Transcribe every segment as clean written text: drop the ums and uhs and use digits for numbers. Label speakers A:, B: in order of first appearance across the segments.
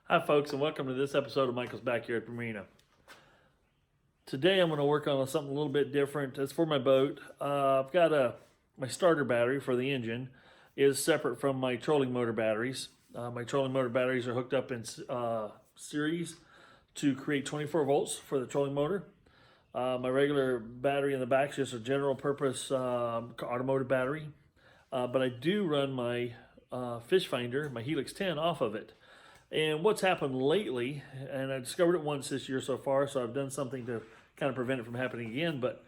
A: Hi folks, and welcome to this episode of Michael's Backyard Marina. Today I'm going to work on something a little bit different. It's for my boat. I've got my starter battery for the engine is separate from my trolling motor batteries. My trolling motor batteries are hooked up in series to create 24 volts for the trolling motor. My regular battery in the back is just a general purpose automotive battery. But I do run my fish finder, my Helix 10, off of it. And what's happened lately, and I discovered it once this year so far, so I've done something to kind of prevent it from happening again, but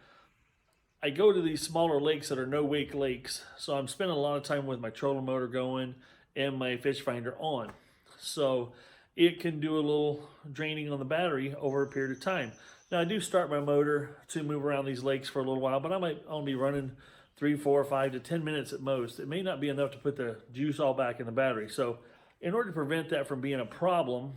A: I go to these smaller lakes that are no-wake lakes, so I'm spending a lot of time with my trolling motor going and my fish finder on. So it can do a little draining on the battery over a period of time. Now I do start my motor to move around these lakes for a little while, but I might only be running 3, 4, 5 to 10 minutes at most. It may not be enough to put the juice all back in the battery. So in order to prevent that from being a problem,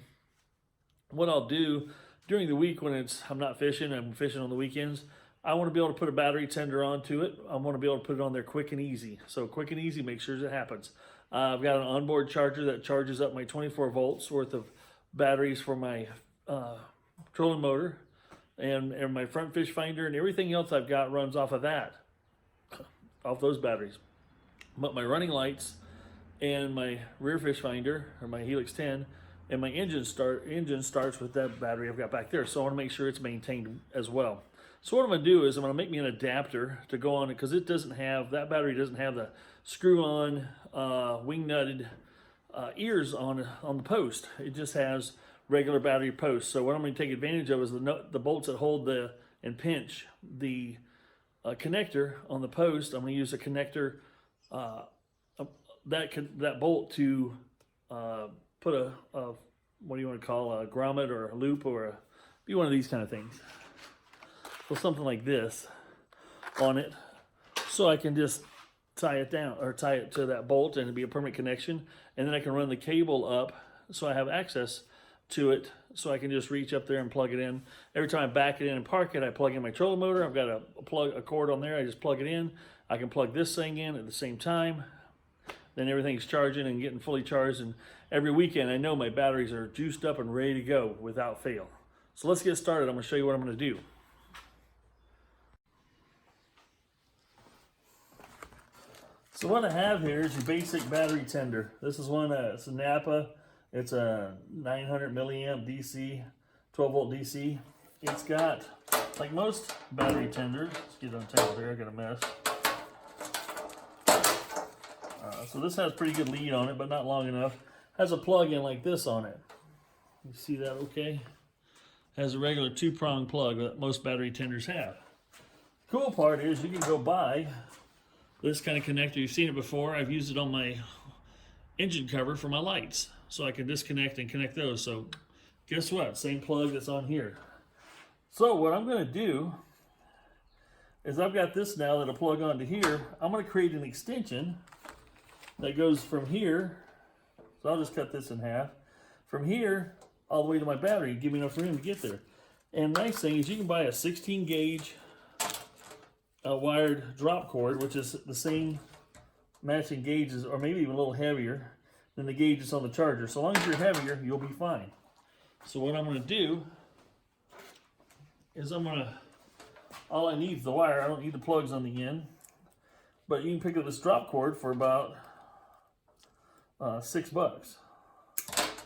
A: what I'll do during the week when I'm not fishing, I'm fishing on the weekends, I want to be able to put a battery tender onto it. I want to be able to put it on there quick and easy. So quick and easy, make sure it happens. I've got an onboard charger that charges up my 24 volts worth of batteries for my trolling motor, and my front fish finder and everything else I've got runs off of that, off those batteries. But my running lights and my rear fish finder, or my Helix 10, and my engine starts with that battery I've got back there. So I want to make sure it's maintained as well. So what I'm going to do is I'm going to make me an adapter to go on it, because it doesn't have, that battery doesn't have the screw-on wing nutted ears on the post. It just has regular battery posts. So what I'm going to take advantage of is the bolts that hold and pinch the connector on the post. I'm going to use a connector, that bolt to put a what do you want to call, a grommet or a loop, or be one of these kind of things. So something like this on it, so I can just tie it down, or tie it to that bolt, and it'll be a permanent connection. And then I can run the cable up so I have access to it, so I can just reach up there and plug it in. Every time I back it in and park it, I plug in my trolling motor. I've got a cord on there. I just plug it in. I can plug this thing in at the same time. Then everything's charging and getting fully charged. And every weekend, I know my batteries are juiced up and ready to go without fail. So let's get started. I'm going to show you what I'm going to do. So what I have here is your basic battery tender. This is one, it's a Napa. It's a 900 milliamp DC, 12 volt DC. It's got, like most battery tenders, let's get untangled here, I got a mess. So this has pretty good lead on it, but not long enough. Has a plug-in like this on it. You see that okay? Has a regular 2-prong plug that most battery tenders have. Cool part is you can go buy this kind of connector. You've seen it before. I've used it on my engine cover for my lights. So I can disconnect and connect those. So guess what? Same plug that's on here. So what I'm going to do is, I've got this now that'll plug onto here. I'm going to create an extension that goes from here. So I'll just cut this in half. From here all the way to my battery, give me enough room to get there. And nice thing is you can buy a 16 gauge wired drop cord, which is the same matching gauges, or maybe even a little heavier than the gauges on the charger. So long as you're heavier, you'll be fine. So what I'm going to do is all I need is the wire. I don't need the plugs on the end. But you can pick up this drop cord for about $6.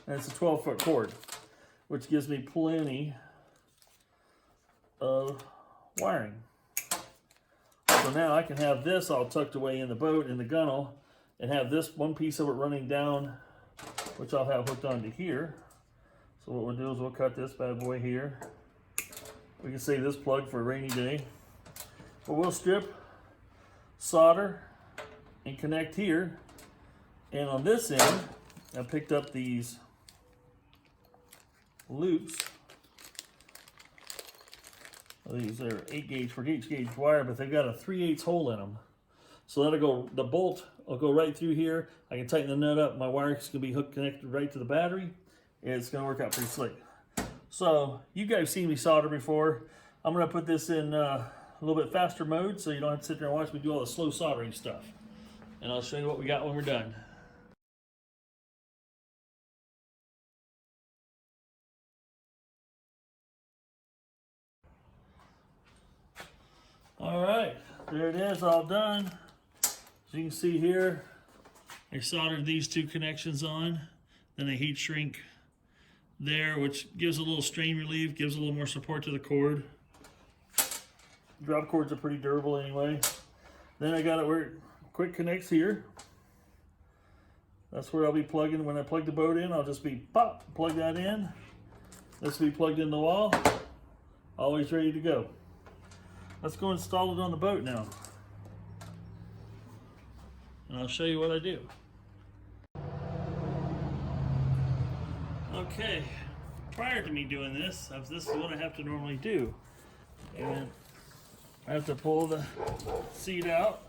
A: And it's a 12-foot cord, which gives me plenty of wiring. So now I can have this all tucked away in the boat, in the gunnel, and have this one piece of it running down, which I'll have hooked onto here. So what we'll do is we'll cut this bad boy here. We can save this plug for a rainy day. But we'll strip, solder, and connect here. And on this end, I picked up these loops. These are 8 gauge for each gauge wire, but they've got a 3/8 hole in them. So that'll go, the bolt will go right through here. I can tighten the nut up. My wire is going to be connected right to the battery. And it's going to work out pretty slick. So you guys have seen me solder before. I'm going to put this in a little bit faster mode, so you don't have to sit there and watch me do all the slow soldering stuff. And I'll show you what we got when we're done. All right, there it is, all done. As you can see here, I soldered these two connections on, then a heat shrink there, which gives a little strain relief, gives a little more support to the cord. Drop cords are pretty durable anyway. Then I got it where it quick connects here. That's where I'll be plugging. When I plug the boat in, I'll just be pop, plug that in. This will be plugged in the wall, always ready to go. Let's go install it on the boat now. And I'll show you what I do. Okay, prior to me doing this is what I have to normally do. And I have to pull the seat out.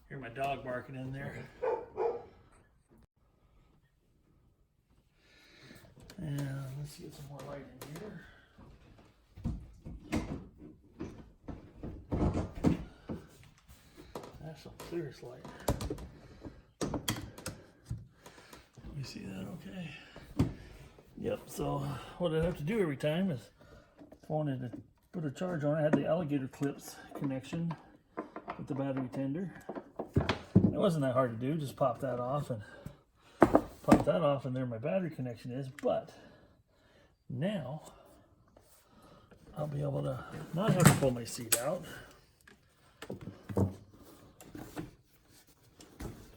A: Hear my dog barking in there. And let's get some more light in here. That's some clearest light. You see that okay? Yep, so what I have to do every time is, if I wanted to put a charge on it, I had the alligator clips connection with the battery tender. It wasn't that hard to do, just pop that off and there my battery connection is. But now I'll be able to not have to pull my seat out,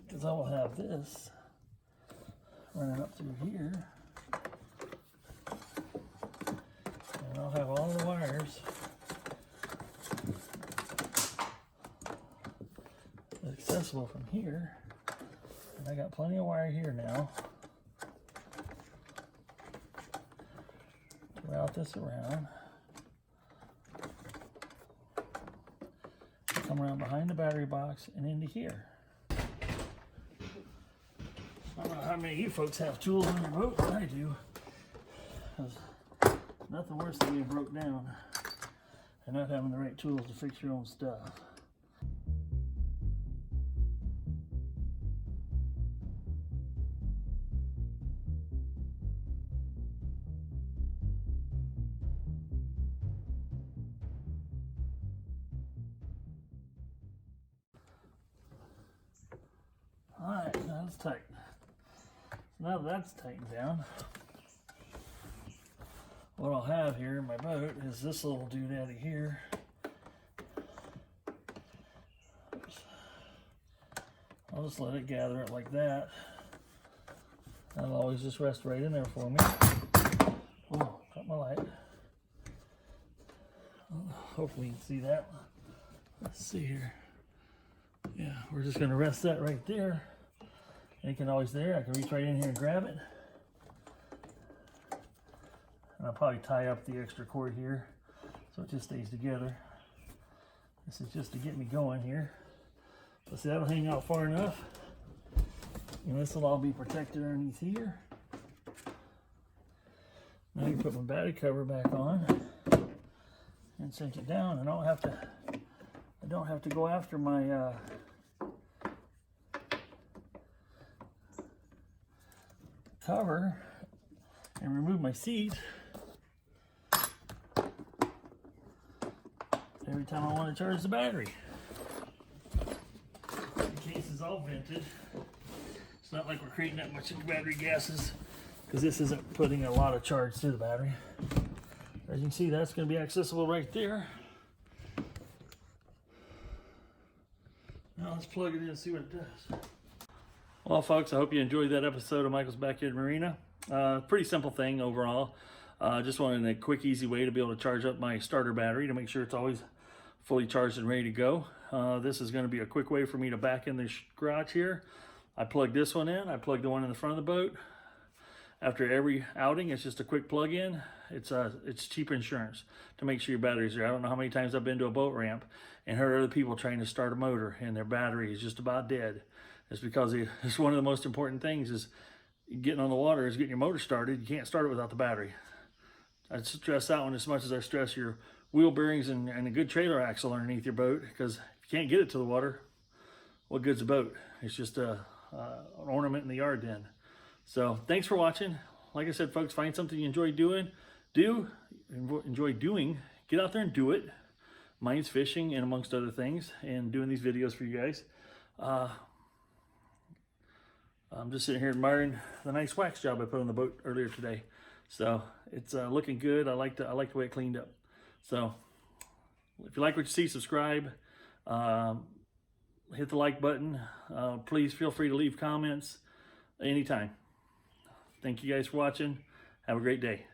A: because I will have this running up through here, and I'll have all the wires accessible from here. And I got plenty of wire here now to route this around. Come around behind the battery box and into here. I don't know how many of you folks have tools on your boat, but I do. There's nothing worse than being broke down and not having the right tools to fix your own stuff. Alright, now it's tight. So now that that's tightened down, what I'll have here in my boat is this little doodaddy here. Oops. I'll just let it gather it like that. That'll always just rest right in there for me. Oh, got my light. Hopefully you can see that. Let's see here. Yeah, we're just going to rest that right there. And it can always there. I can reach right in here and grab it. And I'll probably tie up the extra cord here so it just stays together. This is just to get me going here. So see, that'll hang out far enough. And this will all be protected underneath here. Now you put my battery cover back on and cinch it down, and I don't have to go after my cover and remove my seat every time I want to charge the battery. The case is all vented. It's not like we're creating that much battery gases, because this isn't putting a lot of charge through the battery. As you can see, that's going to be accessible right there. Now let's plug it in and see what it does. Well, folks, I hope you enjoyed that episode of Michael's Backyard Marina. Pretty simple thing overall. Just wanted a quick, easy way to be able to charge up my starter battery to make sure it's always fully charged and ready to go. This is going to be a quick way for me to back in the garage here. I plugged this one in. I plugged the one in the front of the boat. After every outing, it's just a quick plug-in. It's cheap insurance to make sure your batteries are. I don't know how many times I've been to a boat ramp and heard other people trying to start a motor and their battery is just about dead. It's because it's one of the most important things is getting on the water, is getting your motor started. You can't start it without the battery. I stress that one as much as I stress your wheel bearings and a good trailer axle underneath your boat, because if you can't get it to the water, what good's a boat? It's just an ornament in the yard then. So thanks for watching. Like I said, folks, find something you enjoy doing. Enjoy doing. get out there and do it. Mine's fishing and amongst other things, and doing these videos for you guys. I'm just sitting here admiring the nice wax job I put on the boat earlier today. So it's looking good. I like the way it cleaned up. So if you like what you see, subscribe. Hit the like button. Please feel free to leave comments anytime. Thank you guys for watching. Have a great day.